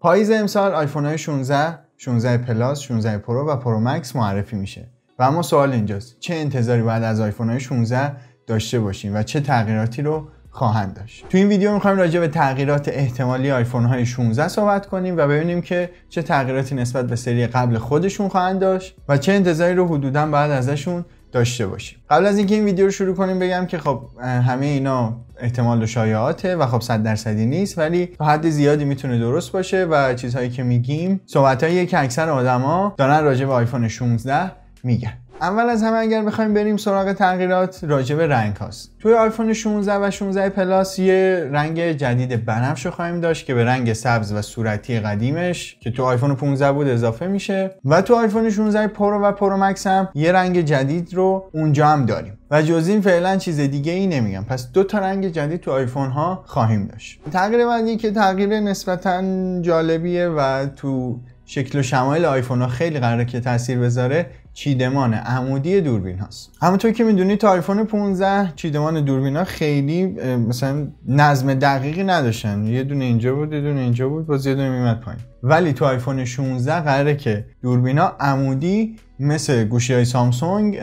پاییز امسال آیفون های 16 پلاس، 16 پرو و پرو مکس معرفی میشه. و اما سوال اینجاست چه انتظاری باید از آیفون های 16 داشته باشیم و چه تغییراتی رو خواهند داشت. تو این ویدیو می‌خوایم راجع به تغییرات احتمالی آیفون های 16 صحبت کنیم و ببینیم که چه تغییراتی نسبت به سری قبل خودشون خواهند داشت و چه انتظاری رو حدوداً باید ازشون داشته باشیم. قبل از اینکه این ویدیو رو شروع کنیم بگم که خب همه اینا احتمال و شایعاته و خب 100% نیست، ولی تا حد زیادی میتونه درست باشه و چیزهایی که میگیم صحبتاییه که اکثر آدما دارن راجع به آیفون 16 میگن. اول از همه اگر بخوایم بریم سراغ تغییرات راجع به رنگ هاست. توی آیفون 16 و 16 پلاس یه رنگ جدید بنفش رو خواهیم داشت که به رنگ سبز و صورتی قدیمش که تو آیفون 15 بود اضافه میشه و تو آیفون 16 پرو و پرو مکس هم یه رنگ جدید رو اونجا هم داریم و جز این فعلا چیز دیگه ای نمیگم. پس دو تا رنگ جدید تو آیفون ها خواهیم داشت. تغییر بعدی که تغییر نسبتاً جالبیه و تو شکل و شمایل آیفون ها خیلی قراره که تاثیر بذاره چیدمان عمودی دوربین هاست. همونطور که میدونید تا آیفون 15 چیدمان دوربین ها خیلی مثلا نظم دقیقی نداشتن، یه دونه اینجا بود، یه دونه اینجا بود، باز یه دونه میمد پایین. ولی تو آیفون 16 قراره که دوربین ها عمودی مثل گوشی های سامسونگ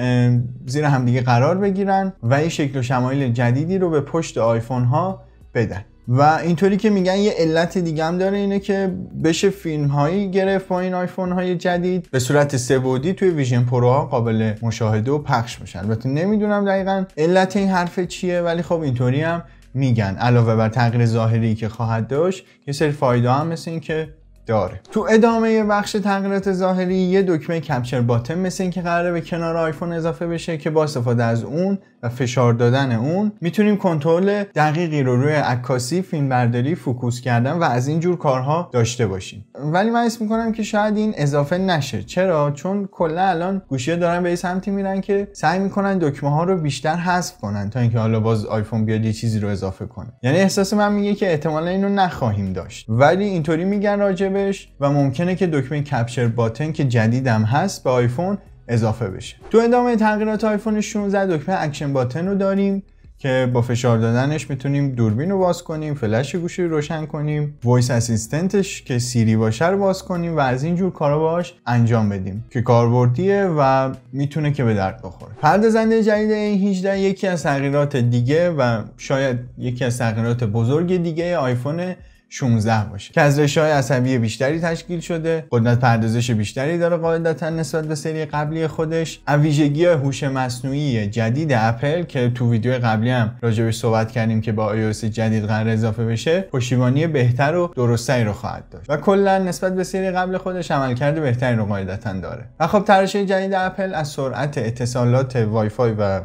زیر همدیگه قرار بگیرن و یه شکل و شمایل جدیدی رو به پشت آیفون ها بدن. و اینطوری که میگن یه علت دیگه هم داره اینه که بشه فیلم هایی گرفت با این آیفون های جدید به صورت 3 بعدی توی ویژن پرو ها قابل مشاهده و پخش بشن. البته نمیدونم دقیقاً علت این حرف چیه، ولی خب اینطوری هم میگن. علاوه بر تغییر ظاهری که خواهد داشت یه سری فایده هم مثل این که داره. تو ادامه بخش تغییرات ظاهری یه دکمه کپچر باتن مثل این که قراره به کنار آیفون اضافه بشه که با استفاده از اون و فشار دادن اون میتونیم کنترل دقیقی رو روی عکاسی، فیلم برداری، فوکوس کردن و از این جور کارها داشته باشیم. ولی من حس میکنم که شاید این اضافه نشه. چرا؟ چون کلا الان گوشی‌ها دارن به این سمتی میرن که سعی میکنن دکمه ها رو بیشتر حذف کنن تا اینکه حالا باز آیفون بیاد یه چیزی رو اضافه کنه. یعنی احساس من میگه که احتمالاً اینو نخواهیم داشت، ولی اینطوری میگن راجبش و ممکنه که دکمه کپچر باتن که جدیدم هست به آیفون اضافه بشه. تو ادامه تغییرات آیفون 16 دکمه اکشن باتن رو داریم که با فشار دادنش میتونیم دوربین رو باز کنیم، فلش گوشی رو روشن کنیم، وایس اسیستنتش که سیری باشه رو باز کنیم و از این جور کارا باهاش انجام بدیم که کاربردیه و میتونه که به درد بخوره. پردازنده جدید A18 یکی از تغییرات دیگه و شاید یکی از تغییرات بزرگ دیگه آیفون 16 باشه که از رشه‌های عصبی بیشتری تشکیل شده، قدرت پردازش بیشتری داره قاعدتاً نسبت به سری قبلی خودش. ویژگی هوش مصنوعی جدید اپل که تو ویدیو قبلی هم راجعش صحبت کردیم که با iOS جدید قرار اضافه بشه، پشتیبانی بهتر و درست‌تری رو خواهد داشت و کلاً نسبت به سری قبل خودش عملکرد بهتری رو قاعدتاً داره. و خب تراشه جدید اپل از سرعت اتصالات وای فای و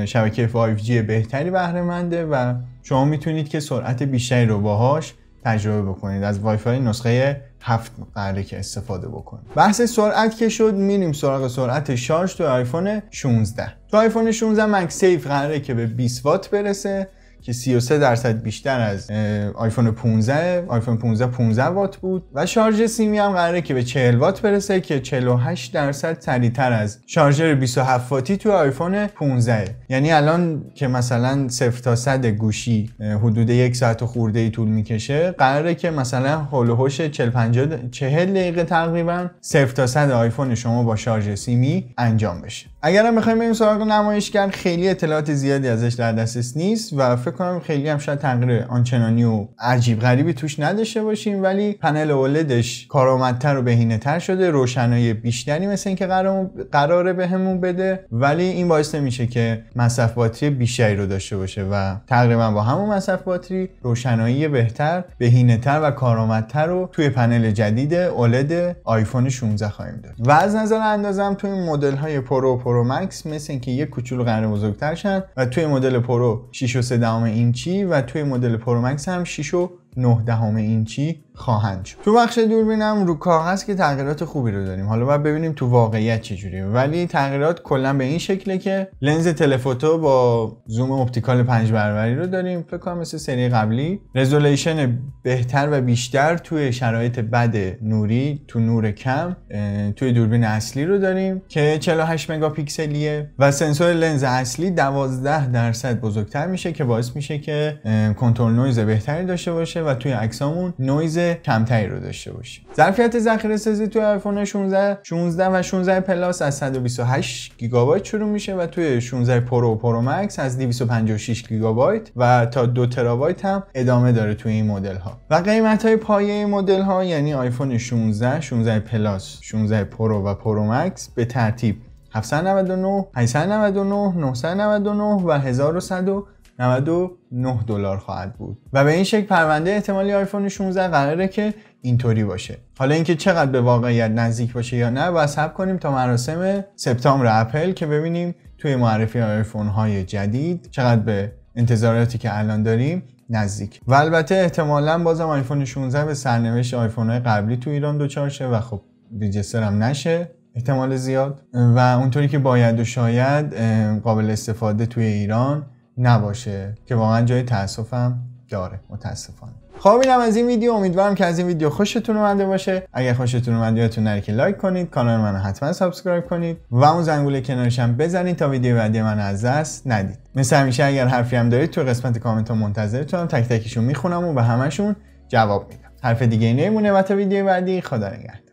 شبکه 5G بهتری بهره منده و شما میتونید که سرعت بیشتری رو باهاش تجربه بکنید. از وای فای نسخه 7 قراره که استفاده بکنید. بحث سرعت که شد، میریم سراغ سرعت شارژ تو آیفون 16. تو آیفون 16 مکسیف قراره که به 20 وات برسه که 33% بیشتر از آیفون 15. آیفون 15 وات بود و شارژ سیمی هم قراره که به 40 وات برسه که 48% سریعتر از شارژر 27 واتی تو آیفون 15. یعنی الان که مثلا 0 تا 100 گوشی حدود 1 ساعت خورده ای طول میکشه، قراره که مثلا هول و هوش 40 دقیقه تقریبا 0 تا 100 آیفون شما با شارژ سیمی انجام بشه. اگرم بخوایم بریم سراغ نمایشگر، خیلی اطلاعات زیادی ازش در دسترس نیست و فکر کنم خیلی هم شاید تغییر آنچنانی و عجیب غریبی توش نداشته باشیم، ولی پنل اولدش کارآمدتر و بهینه‌تر شده، روشنایی بیشتری مثل اینکه قراره بهمون بده، ولی این باعث نمیشه که مصرف باتری بیشتری رو داشته باشه و تقریبا با همون مصرف باتری روشنایی بهتر، بهینه‌تر و کارآمدتر رو توی پنل جدید اولد آیفون 16 خواهیم داشت. و از نظر اندازه‌ام توی مدل‌های پرو مکس مثل اینکه یک کوچولو قراره بزرگتر شن و توی مدل پرو 6.3 اینچی و توی مدل پرو مکس هم 6.9 اینچی خواهند شد. تو بخش دوربینم رو کاغذ که تغییرات خوبی رو داریم، حالا باید ببینیم تو واقعیت چجوریه، ولی تغییرات کلا به این شکله که لنز تلفوتو با زوم اپتیکال 5 برابری رو داریم، فکر کنم مثل سری قبلی، رزولوشن بهتر و بیشتر توی شرایط بد نوری، تو نور کم توی دوربین اصلی رو داریم که 48 مگاپیکسلیه و سنسور لنز اصلی 12% بزرگتر میشه که باعث میشه که کنترل نویز بهتری داشته باشه و توی عکسامون نویز کمتری رو داشته باشیم. ظرفیت ذخیره سازی توی آیفون 16 و 16 پلاس از 128 گیگابایت شروع میشه و توی 16 پرو و پرو مکس از 256 گیگابایت و تا 2 ترابایت هم ادامه داره توی این مدل ها. و قیمت های پایه مدل ها یعنی آیفون 16 پلاس، 16 پرو و پرو مکس به ترتیب 799 899 999 و 1199 دلار خواهد بود و به این شکل پرونده احتمالی آیفون 16 قراره که اینطوری باشه. حالا اینکه چقدر به واقعیت نزدیک باشه یا نه باید صبر کنیم تا مراسم سپتامبر اپل که ببینیم توی معرفی آیفون های جدید چقدر به انتظاراتی که الان داریم نزدیک. و البته احتمالاً بازم آیفون 16 به سرنوشت آیفون های قبلی تو ایران دچار شه و خب ریجستر هم نشه احتمال زیاد و اونطوری که باید و شاید قابل استفاده توی ایران نباشه که واقعا جای تأسفم داره متاسفانه. خب اینم از این ویدیو. امیدوارم که از این ویدیو خوشتون اومده باشه. اگر خوشتون اومد یادتون نره که لایک کنید، کانال منو حتما سابسکرایب کنید و اون زنگوله کنارش هم بزنید تا ویدیو بعدی من از دست ندید. مثل همیشه اگر حرفی هم دارید تو قسمت کامنت ها منتظرتونم، تک تکشون میخونم و به همشون جواب میدم. حرف دیگه نمیمونه و تا ویدیو بعدی خدا نگهدار.